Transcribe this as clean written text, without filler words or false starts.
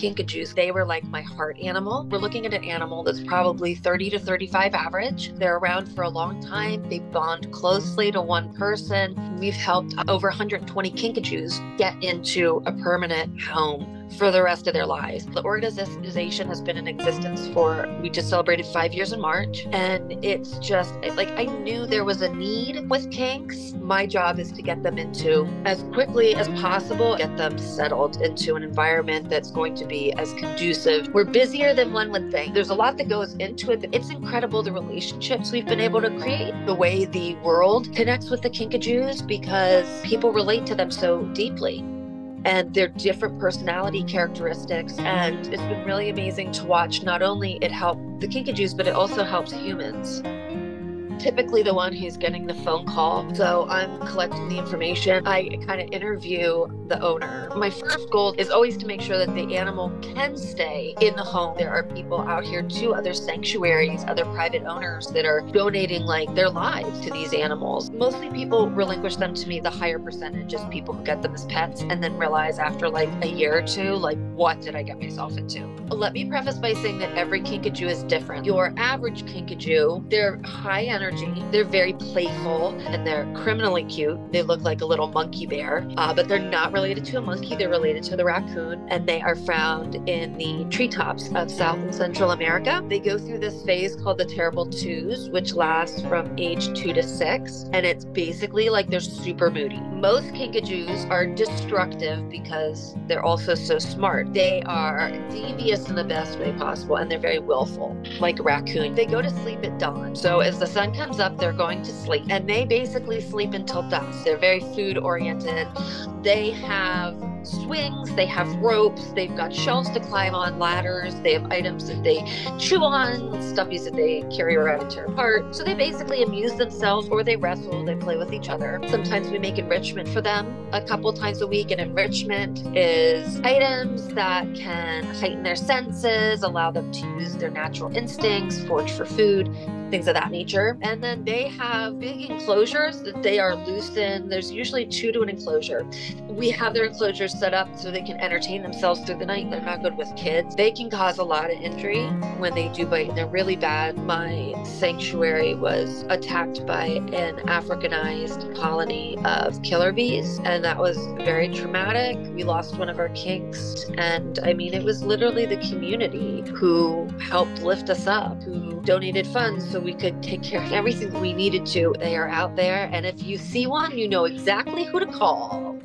Kinkajous. They were like my heart animal. We're looking at an animal that's probably 30 to 35 average. They're around for a long time. They bond closely to one person. We've helped over 120 Kinkajous get into a permanent home for the rest of their lives. The organization has been in existence we just celebrated 5 years in March. And it's just like, I knew there was a need with kinks. My job is to get them into, as quickly as possible, get them settled into an environment that's going to be as conducive. We're busier than one would think. There's a lot that goes into it. It's incredible the relationships we've been able to create, the way the world connects with the Kinkajous, because people relate to them so deeply. And their different personality characteristics. And it's been really amazing to watch. Not only it helped the Kinkajous, but it also helps humans. Typically the one who's getting the phone call. So I'm collecting the information. I kind of interview the owner. My first goal is always to make sure that the animal can stay in the home. There are people out here too, other sanctuaries, other private owners that are donating like their lives to these animals. Mostly people relinquish them to me. The higher percentage is people who get them as pets and then realize after like a year or two, like, what did I get myself into? Let me preface by saying that every Kinkajou is different. Your average Kinkajou, they're high energy. They're very playful and they're criminally cute. They look like a little monkey bear, but they're not related to a monkey. They're related to the raccoon, and they are found in the treetops of South and Central America. They go through this phase called the terrible twos, which lasts from age 2 to 6, and it's basically like they're super moody. Most Kinkajous are destructive because they're also so smart. They are devious in the best way possible, and they're very willful, like a raccoon. They go to sleep at dawn. So as the sun comes up, they're going to sleep, and they basically sleep until dusk. They're very food oriented. They have swings, they have ropes, they've got shelves to climb on, ladders, they have items that they chew on, stuffies that they carry around and tear apart. So they basically amuse themselves, or they wrestle, they play with each other. Sometimes we make enrichment for them a couple times a week, and enrichment is items that can heighten their senses, allow them to use their natural instincts, forage for food, things of that nature. And then they have big enclosures that they are loose in. There's usually 2 to an enclosure. We have their enclosures set up so they can entertain themselves through the night. They're not good with kids. They can cause a lot of injury when they do bite. They're really bad. My sanctuary was attacked by an Africanized colony of killer bees, and that was very traumatic. We lost one of our kinks, and I mean, it was literally the community who helped lift us up, who donated funds so we could take care of everything we needed to. They are out there, and if you see one, you know exactly who to call.